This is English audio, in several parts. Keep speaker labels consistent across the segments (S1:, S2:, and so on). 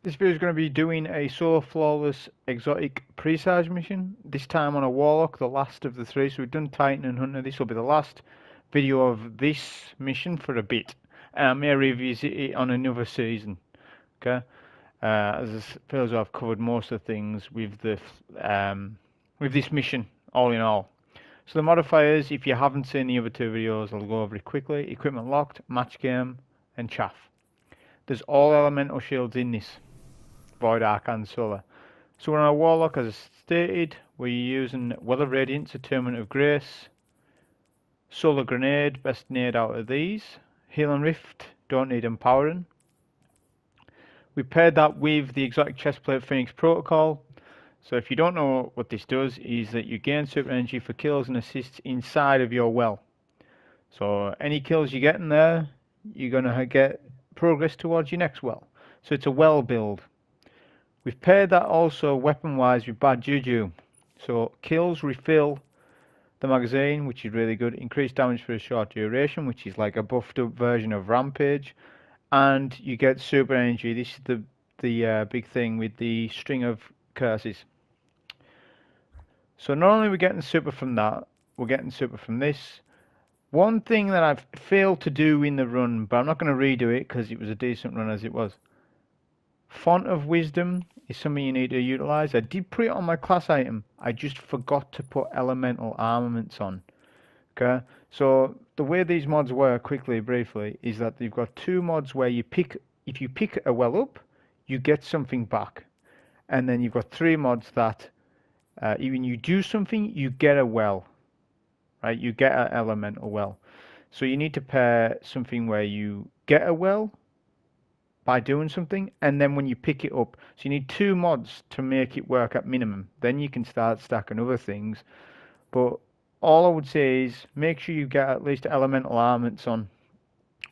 S1: This video is going to be doing a solo flawless exotic Presage mission, this time on a Warlock, the last of the three. So we've done Titan and Hunter. This will be the last video of this mission for a bit. I may revisit it on another season. Okay, as I feel as though I've covered most of the things with the with this mission, all in all. So the modifiers, if you haven't seen the other two videos, I'll go over it quickly. Equipment locked, match game, and chaff. There's all elemental shields in this. Void, Arc and Solar. So we're on a Warlock, as stated. We're using Well of Radiance, Attunement of Grace, Solar Grenade, best nade out of these. Heal and Rift, don't need empowering. We paired that with the exotic chestplate Phoenix Protocol. So if you don't know what this does, is that you gain super energy for kills and assists inside of your well. So any kills you get in there, you're going to get progress towards your next well. So it's a well build. We've paired that also weapon-wise with bad Juju. So kills refill the magazine, which is really good. Increased damage for a short duration, which is like a buffed up version of Rampage. And you get super energy. This is the big thing with the string of curses. So not only are we getting super from that, we're getting super from this. One thing that I've failed to do in the run, but I'm not going to redo it because it was a decent run as it was. Font of Wisdom is something you need to utilize. I did put it on my class item. I just forgot to put elemental armaments on. Okay, so the way these mods work, quickly, briefly, is that you've got two mods where you pick, if you pick a well up, you get something back, and then you've got three mods that even you do something, you get a well, right? You get an elemental well. So you need to pair something where you get a well by doing something, and then when you pick it up, so you need two mods to make it work at minimum. Then you can start stacking other things. But all I would say is make sure you get at least elemental armaments on,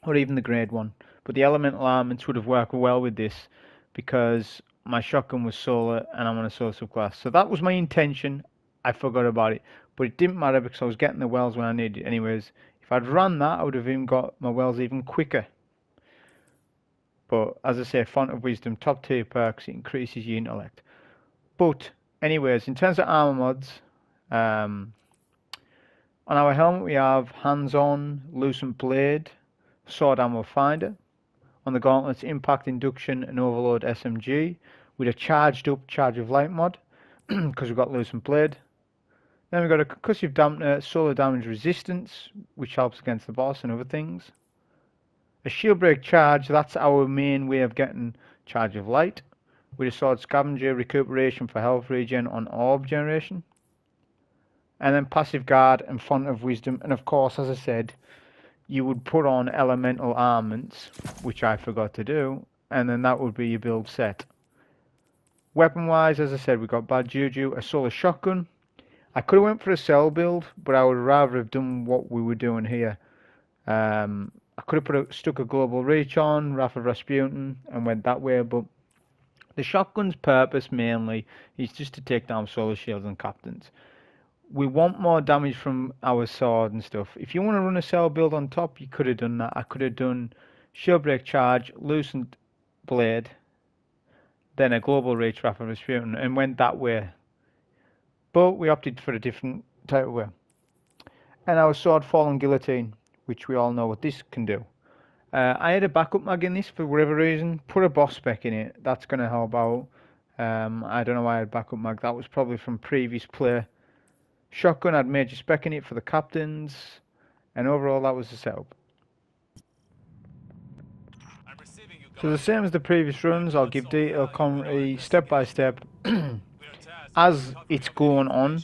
S1: or even the grade one. But the elemental armaments would have worked well with this because my shotgun was solar and I'm on a solar subclass. So that was my intention. I forgot about it, but it didn't matter because I was getting the wells when I needed it anyways. If I'd run that, I would have even got my wells even quicker. But as I say, Font of Wisdom, top tier perks, it increases your intellect. But anyways, in terms of armor mods, on our helmet we have hands-on, Lucent Blade, sword ammo finder. On the gauntlets, impact, induction, and overload SMG with a charged up charge of light mod because we've got Lucent Blade. Then we've got a concussive dampener, solar damage resistance, which helps against the boss and other things. A shield break charge, that's our main way of getting charge of light. With a sword scavenger, recuperation for health regen on orb generation. And then passive guard and Font of Wisdom. And of course, as I said, you would put on elemental armaments, which I forgot to do. And then that would be your build set. Weapon wise, as I said, we got bad Juju, a solar shotgun. I could have went for a cell build, but I would rather have done what we were doing here. I could have stuck a global reach on, Wrath of Rasputin, and went that way, but the shotgun's purpose mainly is just to take down solar shields and captains. We want more damage from our sword and stuff. If you want to run a cell build on top, you could have done that. I could have done shield break charge, Lucent Blade, then a global reach, Wrath of Rasputin, and went that way. But we opted for a different type of way. And our sword fall and guillotine, which we all know what this can do. I had a backup mag in this for whatever reason. Put a boss spec in it. That's going to help out. I don't know why I had backup mag. That was probably from previous play. Shotgun had major spec in it for the captains. And overall that was the setup. So the same as the previous runs. I'll give detailed commentary step by step as it's going on.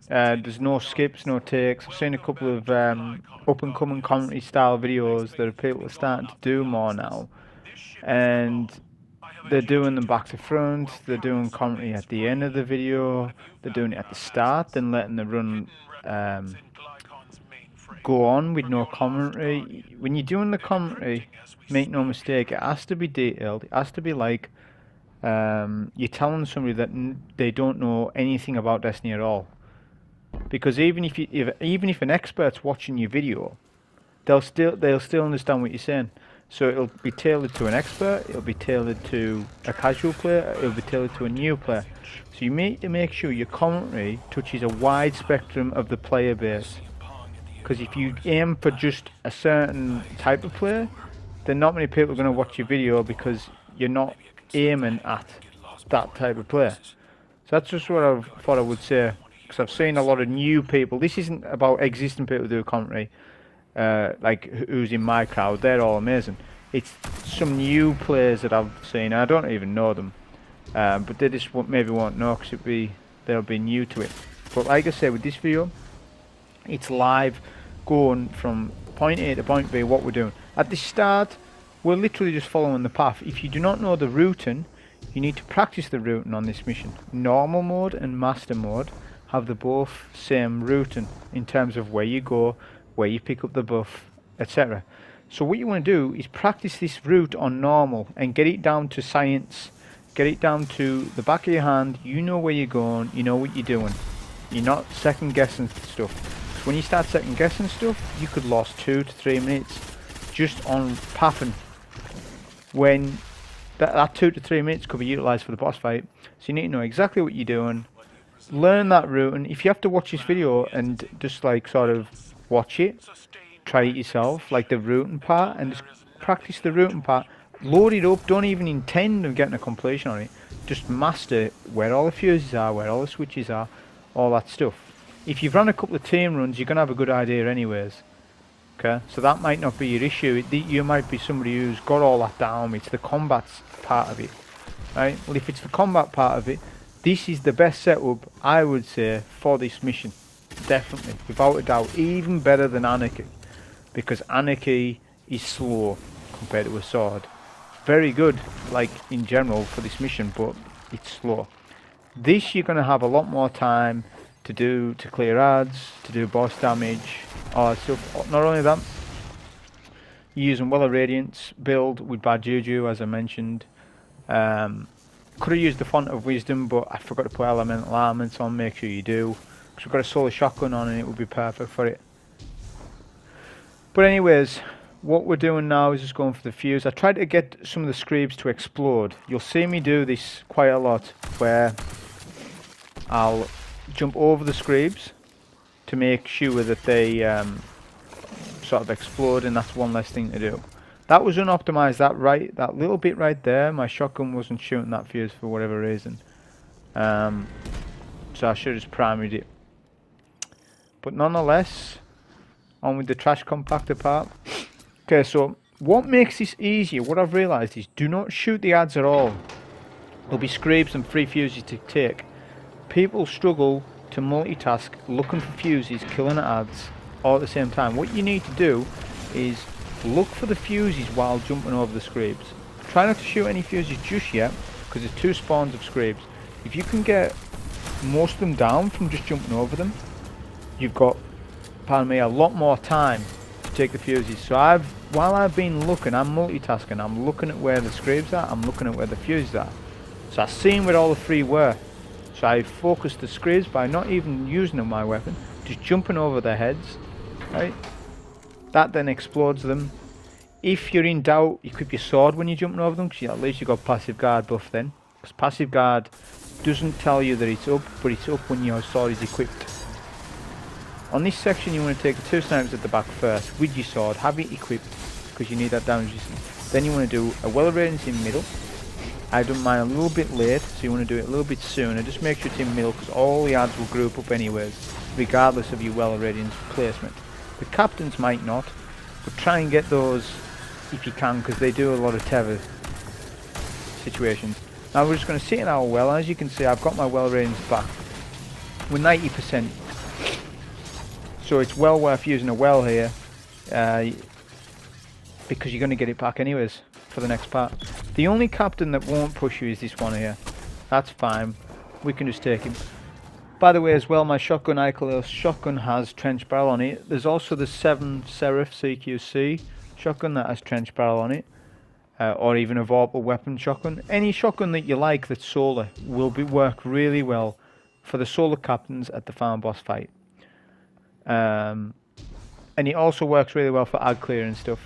S1: There's no skips, no takes. I've seen a couple of up-and-coming commentary style videos that people are starting to do more now, and they're doing them back to front. They're doing commentary at the end of the video. They're doing it at the start, then letting the run go on with no commentary. When you're doing the commentary, make no mistake, it has to be detailed. It has to be like you're telling somebody that they don't know anything about Destiny at all. Because even if an expert's watching your video, they'll still understand what you're saying. So it'll be tailored to an expert, it'll be tailored to a casual player, it'll be tailored to a new player. So you need to make sure your commentary touches a wide spectrum of the player base. Because if you aim for just a certain type of player, then not many people are going to watch your video because you're not aiming at that type of player. So that's just what I thought I would say. Because I've seen a lot of new people. This isn't about existing people who do commentary. Like who's in my crowd, they're all amazing. It's some new players that I've seen. I don't even know them, but they just maybe won't know because they'll be new to it. But like I said, with this video, it's live, going from point A to point B. What we're doing at the start, we're literally just following the path. If you do not know the routing, you need to practice the routing on this mission. Normal mode and master mode have the both same routing in terms of where you go, where you pick up the buff, etc. So what you want to do is practice this route on normal and get it down to science, get it down to the back of your hand. You know where you're going, you know what you're doing, you're not second guessing stuff. Because when you start second guessing stuff, you could lose 2 to 3 minutes just on pathing, when that 2 to 3 minutes could be utilised for the boss fight. So you need to know exactly what you're doing, learn that route, and if you have to watch this video and just like sort of watch it, try it yourself, like the routing part, and just practice the routing part, load it up, don't even intend on getting a completion on it, just master where all the fuses are, where all the switches are, all that stuff. If you've run a couple of team runs, you're going to have a good idea anyways, okay? So that might not be your issue. You might be somebody who's got all that down. It's the combat part of it, right? Well, if it's the combat part of it, this is the best setup, I would say, for this mission. Definitely, without a doubt, even better than Anarchy, because Anarchy is slow compared to a sword. Very good, like in general for this mission, but it's slow. This you're going to have a lot more time to clear ads, to do boss damage, all that stuff. Not only that, you're using Radiance build with bad Juju, as I mentioned. Could have used the Font of Wisdom, but I forgot to put elemental armaments on. Make sure you do. Because we've got a solar shotgun on and it would be perfect for it. But anyways, what we're doing now is just going for the fuse. I tried to get some of the screeds to explode. You'll see me do this quite a lot, where I'll jump over the screeds to make sure that they sort of explode, and that's one less thing to do. That was unoptimized, that little bit right there. My shotgun wasn't shooting that fuse for whatever reason. So I should have just primaried it. But nonetheless, on with the trash compactor part. Okay, so what makes this easier, what I've realised is, do not shoot the ads at all. There'll be scrapes and free fuses to take. People struggle to multitask, looking for fuses, killing ads, all at the same time. What you need to do is look for the fuses while jumping over the scrapes. Try not to shoot any fuses just yet, because there's 2 spawns of scrapes. If you can get most of them down from just jumping over them, you've got, pardon me, a lot more time to take the fuses. So while I've been looking, I'm multitasking. I'm looking at where the scrapes are, I'm looking at where the fuses are. So I've seen where all the three were. So I focused the scrapes by not even using them my weapon, just jumping over their heads, right? That then explodes them. If you're in doubt, equip your sword when you're jumping over them, because at least you've got passive guard buff then. Because passive guard doesn't tell you that it's up, but it's up when your sword is equipped. On this section you want to take the 2 snipers at the back first with your sword, have it equipped because you need that damage resistance. Then you want to do a well radiance in middle. I've done mine a little bit late, so you want to do it a little bit sooner. Just make sure it's in middle because all the ads will group up anyways, regardless of your well radiance placement. The captains might not, but try and get those if you can, because they do a lot of tether situations. Now we're just going to sit in our well. As you can see, I've got my well radiance back. We're 90%. So it's well worth using a well here, because you're going to get it back anyways for the next part. The only captain that won't push you is this one here. That's fine. We can just take him. By the way as well, my shotgun, Ikelos Shotgun, has trench barrel on it. There's also the 7 Seraph CQC shotgun that has trench barrel on it. Or even a vorpal weapon shotgun. Any shotgun that you like that's solar will work really well for the solar captains at the farm boss fight. And it also works really well for ad clear and stuff.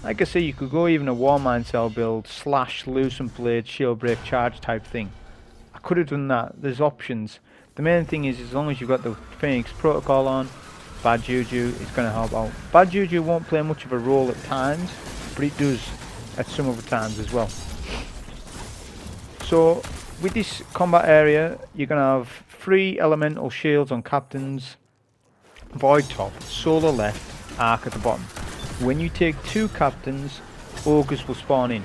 S1: Like I say, you could go even a War Mine Cell build / Lucent Blade Shield Break Charge type thing. I could have done that. There's options. The main thing is, as long as you've got the Phoenix Protocol on, Bad Juju is going to help out. Bad Juju won't play much of a role at times, but it does at some other times as well. So with this combat area, you're going to have 3 elemental shields on captains, Void top, Solar left, Arc at the bottom. When you take 2 captains, Ogres will spawn in.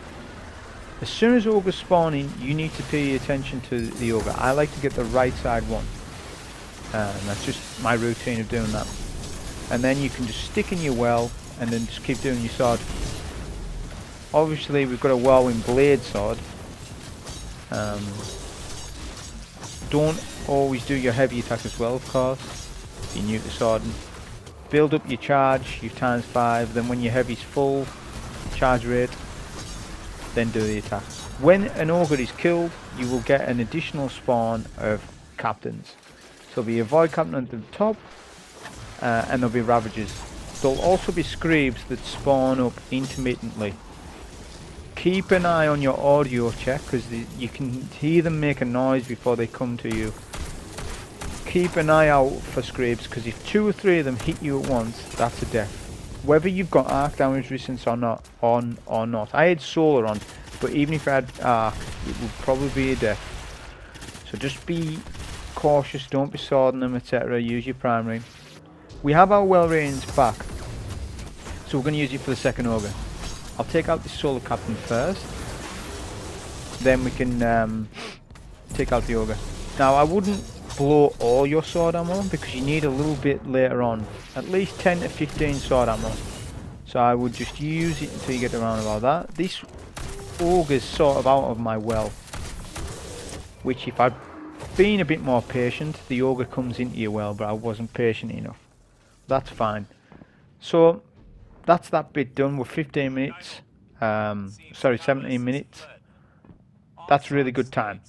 S1: As soon as Ogres spawn in, you need to pay attention to the Ogre. I like to get the right side one. That's just my routine of doing that. And then you can just stick in your well, and then just keep doing your sword. Obviously we've got a Whirlwind Blade sword. Don't always do your heavy attack as well, of course. If you're new to swording. Build up your charge, your ×5, then when your heavy's full, charge rate, then do the attack. When an Ogre is killed, you will get an additional spawn of captains. So there'll be a Void Captain at the top, and there'll be Ravagers. There'll also be Screebs that spawn up intermittently. Keep an eye on your audio check, because you can hear them make a noise before they come to you. Keep an eye out for Screebs, because if 2 or 3 of them hit you at once, that's a death. Whether you've got arc damage resistance or not, I had solar on, but even if I had arc, it would probably be a death. So just be cautious, don't be swording them, etc. Use your primary. We have our well ranged back, so we're going to use it for the second Ogre. I'll take out the solar captain first, then we can take out the Ogre. Now I wouldn't blow all your sword ammo, because you need a little bit later on, at least 10 to 15 sword ammo. So I would just use it until you get around about that. This Ogre's sort of out of my well, which if I'd been a bit more patient, the Ogre comes into your well, but I wasn't patient enough. That's fine. So that's that bit done. We're 15 minutes, sorry, 17 minutes. That's really good time.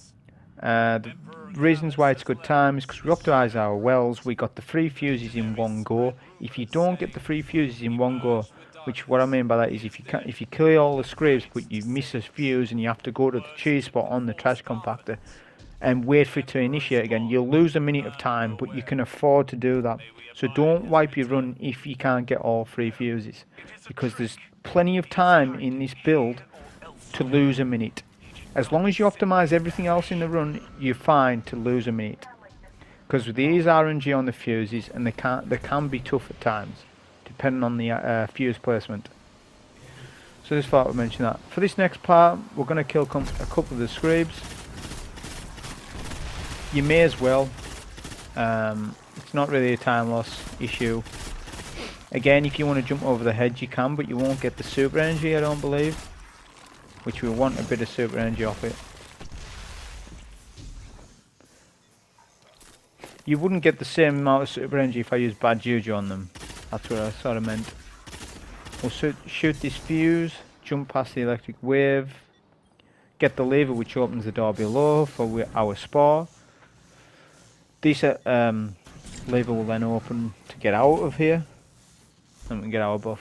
S1: The reasons why it's good time is because we optimize our wells. We got the 3 fuses in one go. If you don't get the 3 fuses in one go, which what I mean by that is if you clear all the scrapes but you miss a fuse and you have to go to the cheese spot on the trash compactor and wait for it to initiate again, you'll lose a minute of time, but you can afford to do that. So don't wipe your run if you can't get all 3 fuses, because there's plenty of time in this build to lose a minute. As long as you optimize everything else in the run, you're fine to lose a minute. Because there is RNG on the fuses, and they can be tough at times, depending on the fuse placement. So just thought I'd mention that. For this next part, we're going to kill a couple of the Screebs. You may as well. It's not really a time loss issue. Again, if you want to jump over the hedge, you can, but you won't get the super energy, I don't believe. Which we want a bit of super energy off it. You wouldn't get the same amount of super energy if I used Bad Juju on them. That's what I sort of meant. We'll shoot this fuse, jump past the electric wave, get the lever which opens the door below for our spore. This lever will then open to get out of here, and we can get our buff.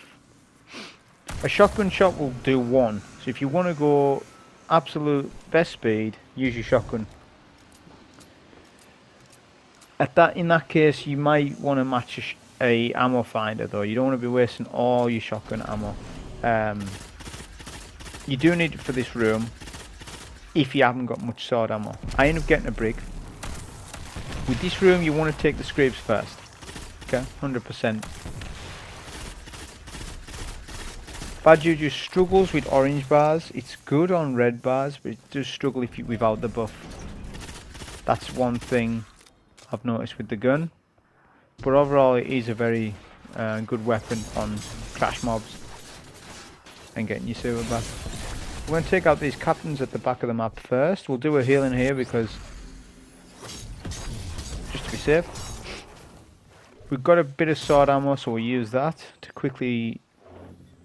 S1: A shotgun shot will do 1, so if you want to go absolute best speed, use your shotgun. In that case, you might want to match a ammo finder though. You don't want to be wasting all your shotgun ammo. You do need it for this room if you haven't got much sword ammo. I end up getting a brick. With this room, you want to take the Screebs first. Okay, 100%. Bad Juju struggles with orange bars. It's good on red bars, but it does struggle without the buff. That's one thing I've noticed with the gun. But overall, it is a very good weapon on trash mobs and getting your super back. We're going to take out these captains at the back of the map first. We'll do a healing here because just to be safe. We've got a bit of sword ammo, so we'll use that to quickly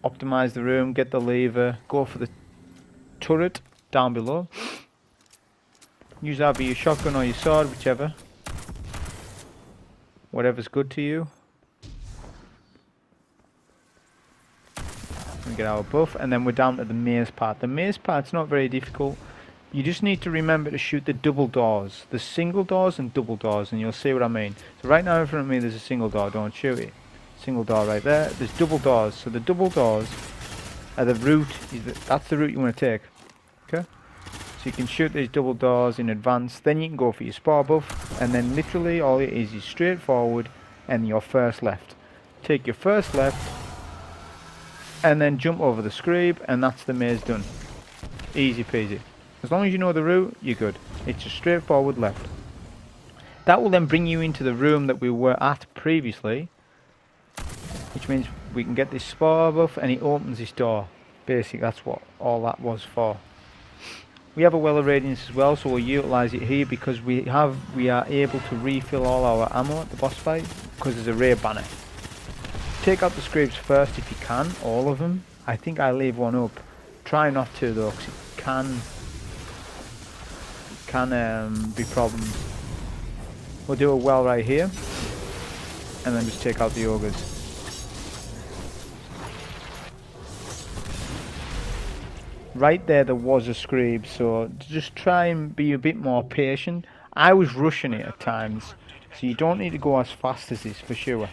S1: optimize the room, get the lever, go for the turret down below. Use either your shotgun or your sword, whichever. Whatever's good to you. We get our buff, and then we're down to the maze part. The maze part's not very difficult. You just need to remember to shoot the double doors. The single doors and double doors, and you'll see what I mean. So right now in front of me there's a single door, don't shoot it. Single door right there. There's double doors. So the double doors are the route, that's the route you want to take. Okay? So you can shoot these double doors in advance, then you can go for your spar buff, and then literally all it is straight forward and your first left. Take your first left, and then jump over the screeb, and that's the maze done. Easy peasy. As long as you know the route, you're good. It's just straightforward left. That will then bring you into the room that we were at previously, which means we can get this spar buff, and it opens this door. Basically, that's what all that was for. We have a well of Radiance as well, so we'll utilise it here because we are able to refill all our ammo at the boss fight because there's a raid banner. Take out the screebs first if you can, all of them. I think I leave one up. Try not to though, because it can be problems. We'll do a well right here, and then just take out the ogres. Right there was a screeb, so just try and be a bit more patient. I was rushing it at times, so you don't need to go as fast as this for sure.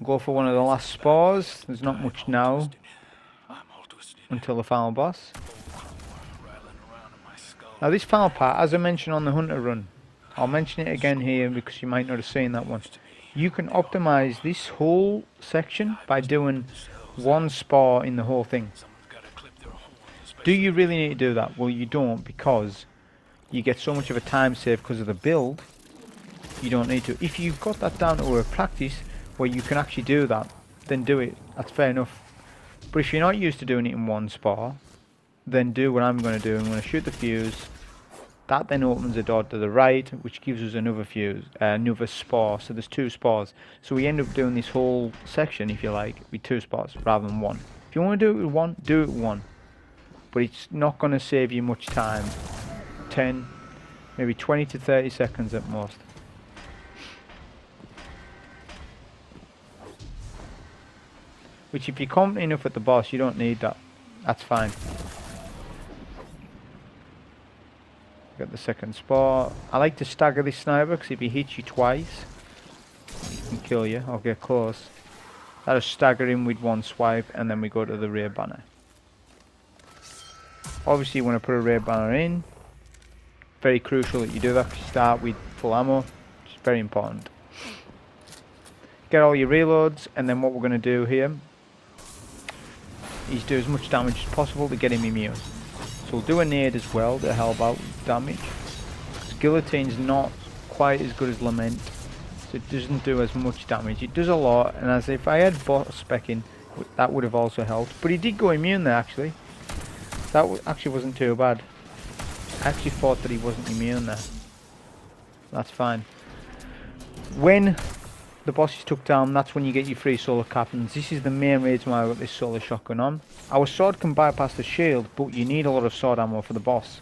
S1: Go for one of the last spores. There's not much now until the final boss. Now this final part, as I mentioned on the Hunter run, I'll mention it again here because you might not have seen that one. You can optimize this whole section by doing one spore in the whole thing. Do you really need to do that? Well, you don't, because you get so much of a time save because of the build. You don't need to. If you've got that down to a practice where you can actually do that, then do it. That's fair enough. But if you're not used to doing it in one spore, then do what I'm going to do. I'm going to shoot the fuse. That then opens a door to the right, which gives us another fuse, another spore. So there's two spores. So we end up doing this whole section, if you like, with two spores rather than one. If you want to do it with one, do it with one. But it's not going to save you much time. 10, maybe 20 to 30 seconds at most. Which if you're confident enough at the boss, you don't need that. That's fine. Got the second spot. I like to stagger this sniper because if he hits you twice, he can kill you or get close. That'll stagger him with one swipe, and then we go to the rear banner. Obviously you want to put a rear banner in. Very crucial that you do that because you start with full ammo, which is very important. Get all your reloads, and then what we're going to do here is do as much damage as possible to get him immune. So we'll do a nade as well to help out with damage. Guillotine's not quite as good as Lament, so it doesn't do as much damage. It does a lot, and as if I had boss specking, that would have also helped. But he did go immune there actually. That actually wasn't too bad. I actually thought that he wasn't immune there. That's fine. When the boss is took down, that's when you get your free solar captains. This is the main reason why I got this solar shotgun on. Our sword can bypass the shield, but you need a lot of sword ammo for the boss.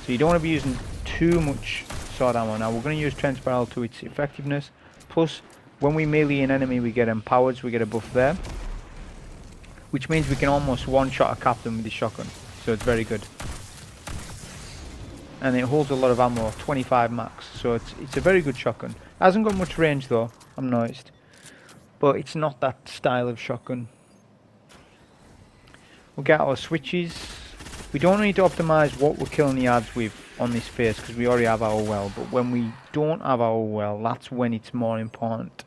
S1: So you don't want to be using too much sword ammo. Now we're going to use trench barrel to its effectiveness. Plus, when we melee an enemy, we get empowered, so we get a buff there. Which means we can almost one-shot a captain with the shotgun. So it's very good. And it holds a lot of ammo, 25 max. So it's a very good shotgun. Hasn't got much range though, I'm noticed. But it's not that style of shotgun. We'll get our switches. We don't need to optimise what we're killing the ads with on this phase because we already have our well. But when we don't have our well, that's when it's more important.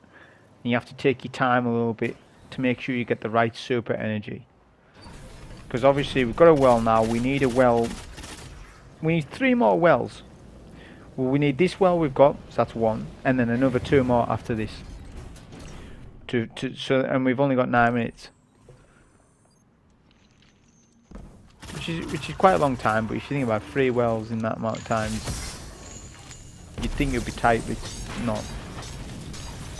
S1: And you have to take your time a little bit to make sure you get the right super energy. Because obviously we've got a well now, we need a well. We need 3 more wells. Well, we need this well we've got, so that's 1, and then another 2 more after this. And we've only got 9 minutes. Which is quite a long time, but if you think about 3 wells in that amount of time, you'd think it'd be tight, but it's not.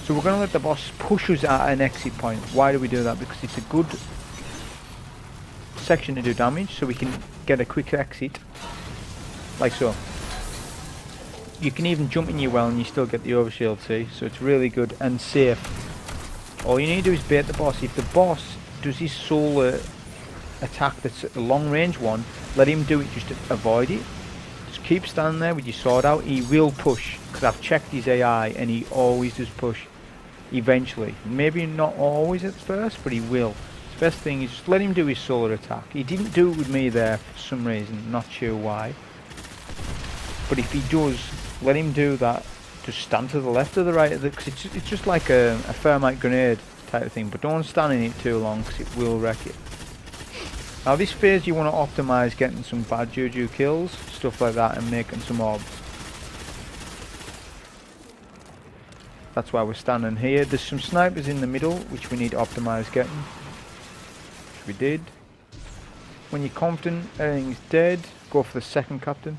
S1: So we're going to let the boss push us at an exit point. Why do we do that? Because it's a good section to do damage, so we can get a quick exit. Like so. You can even jump in your well and you still get the overshield, see? So it's really good and safe. All you need to do is bait the boss. If the boss does his solar attack that's a long range one, let him do it, just to avoid it. Just keep standing there with your sword out. He will push, because I've checked his AI and he always does push eventually. Maybe not always at first, but he will. The best thing is just let him do his solar attack. He didn't do it with me there for some reason, not sure why. But if he does, let him do that. Just stand to the left or the right, because it's just like a thermite grenade type of thing. But don't stand in it too long, because it will wreck it. Now this phase you want to optimise getting some bad Juju kills, stuff like that, and making some orbs. That's why we're standing here. There's some snipers in the middle, which we need to optimise getting. Which we did. When you're confident everything's dead, go for the second captain.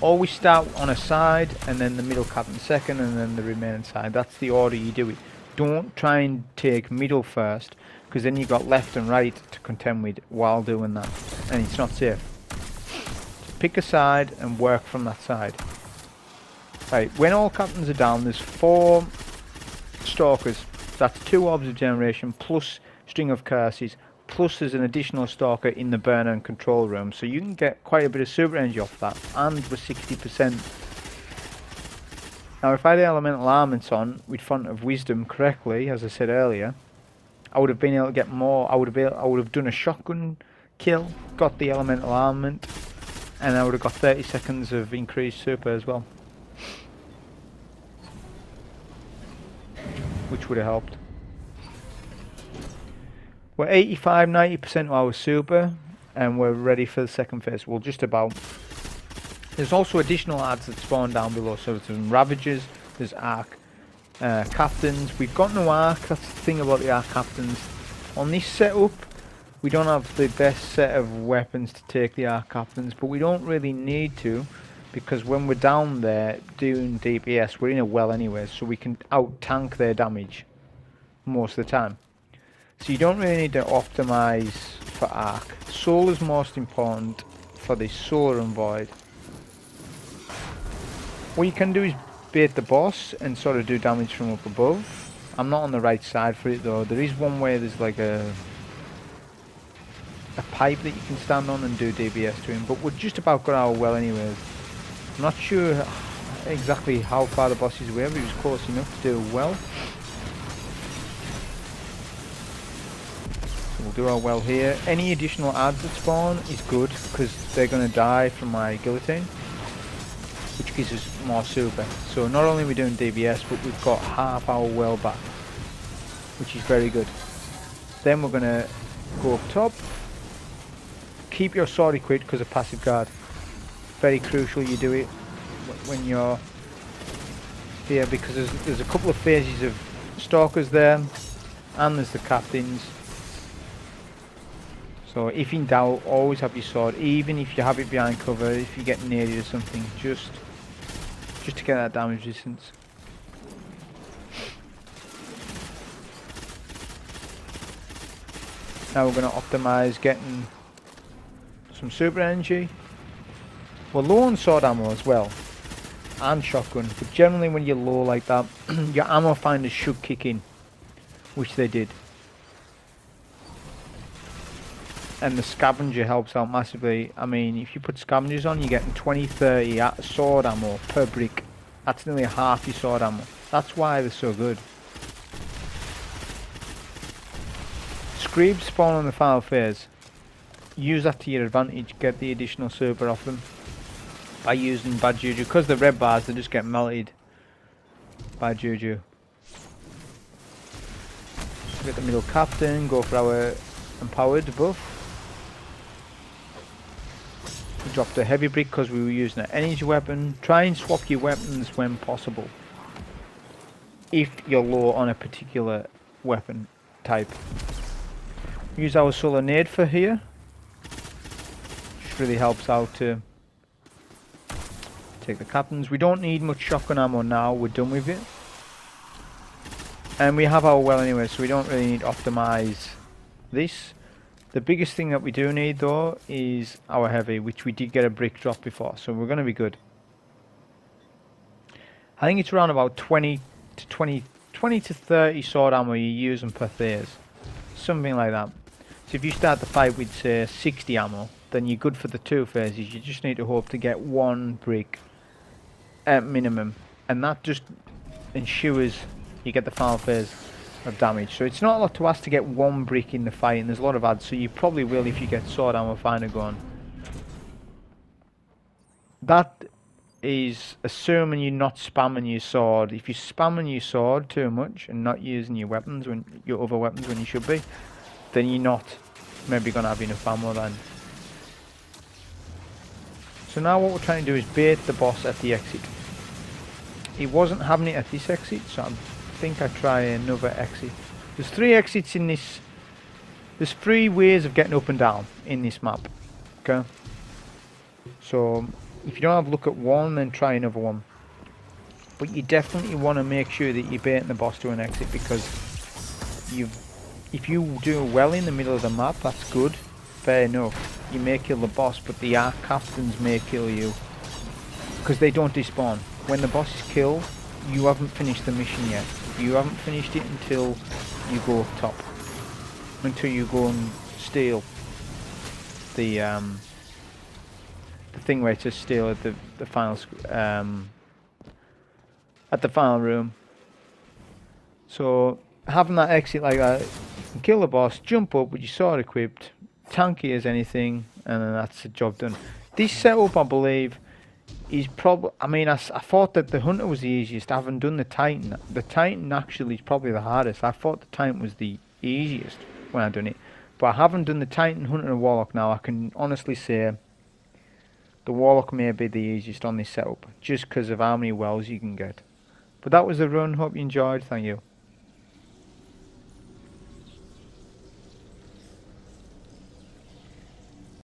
S1: Always start on a side, and then the middle captain second, and then the remaining side. That's the order you do it. Don't try and take middle first, because then you've got left and right to contend with while doing that, and it's not safe. Just pick a side and work from that side. Right, when all captains are down, there's 4 stalkers. That's 2 orbs of generation plus string of curses, plus there's an additional stalker in the burner and control room, so you can get quite a bit of super energy off that, and with 60%. Now if I had the elemental armaments on with Font of Wisdom correctly, as I said earlier, I would have been able to get more. I would have done a shotgun kill, got the elemental armament, and I would have got 30 seconds of increased super as well, which would have helped. We're 85-90% of our super, and we're ready for the second phase. Well, just about. There's also additional adds that spawn down below. So there's some Ravagers, there's Arc Captains. We've got no Arc. That's the thing about the Arc Captains. On this setup, we don't have the best set of weapons to take the Arc Captains, but we don't really need to, because when we're down there doing DPS, we're in a well anyway, so we can out-tank their damage most of the time. So you don't really need to optimise for Arc. Soul is most important for the Solar and Void. What you can do is bait the boss and sort of do damage from up above. I'm not on the right side for it though. There is one way there's like a pipe that you can stand on and do DPS to him, but we're just about got our well anyways. I'm not sure exactly how far the boss is away, but he was close enough to do well. So we'll do our well here. Any additional adds that spawn is good, because they're going to die from my Guillotine, which gives us more super. So not only are we doing DPS, but we've got half our well back, which is very good. Then we're going to go up top. Keep your sword equipped because of passive guard. Very crucial you do it when you're here, because there's a couple of phases of stalkers there, and there's the captains. So if in doubt, always have your sword, even if you have it behind cover, if you get near or something, just to get that damage distance. Now we're going to optimise getting some super energy. We're low on sword ammo as well, and shotgun, but generally when you're low like that, your ammo finders should kick in, which they did. And the scavenger helps out massively. I mean, if you put scavengers on, you're getting 20-30 sword ammo per brick. That's nearly half your sword ammo. That's why they're so good. Screebs spawn on the final phase. Use that to your advantage. Get the additional super off them by using bad Juju. Because the red bars, they just get melted by Juju. Get the middle captain. Go for our empowered buff. We dropped a heavy brick because we were using an energy weapon. Try and swap your weapons when possible, if you're low on a particular weapon type. Use our solar nade for here, which really helps out to take the captains. We don't need much shotgun ammo now, we're done with it. And we have our well anyway, so we don't really need to optimise this. The biggest thing that we do need though is our heavy, which we did get a brick drop before, so we're going to be good. I think it's around about 20 to 25 20 to 30 sword ammo you're using per phase. Something like that. So if you start the fight with say 60 ammo, then you're good for the 2 phases. You just need to hope to get 1 brick at minimum, and that just ensures you get the final phase of damage. So it's not a lot to ask to get 1 brick in the fight, and there's a lot of ads, so you probably will if you get sword ammo finder going. That is assuming you're not spamming your sword. If you're spamming your sword too much and not using your weapons, when your other weapons when you should be, then you're not maybe going to have enough ammo then. So now what we're trying to do is bait the boss at the exit. He wasn't having it at this exit, so I think I try another exit. There's 3 exits in this. There's 3 ways of getting up and down in this map. Okay. So if you don't have a look at one, then try another one. But you definitely want to make sure that you're baiting the boss to an exit, because if you do well in the middle of the map, that's good. Fair enough. You may kill the boss, but the arc captains may kill you, because they don't despawn. When the boss is killed, you haven't finished the mission yet. You haven't finished it until you go up top. Until you go and steal the thing where it says steal at the final at the final room. So having that exit like that, you can kill the boss, jump up with your sword equipped, tanky as anything, and then that's the job done. This setup, I believe, is probably, I mean, I thought that the Hunter was the easiest. I haven't done the Titan. The Titan actually is probably the hardest. I thought the Titan was the easiest when I done it, but I haven't done the Titan, Hunter and Warlock now. I can honestly say the Warlock may be the easiest on this setup, just because of how many wells you can get. But that was the run. Hope you enjoyed. Thank you.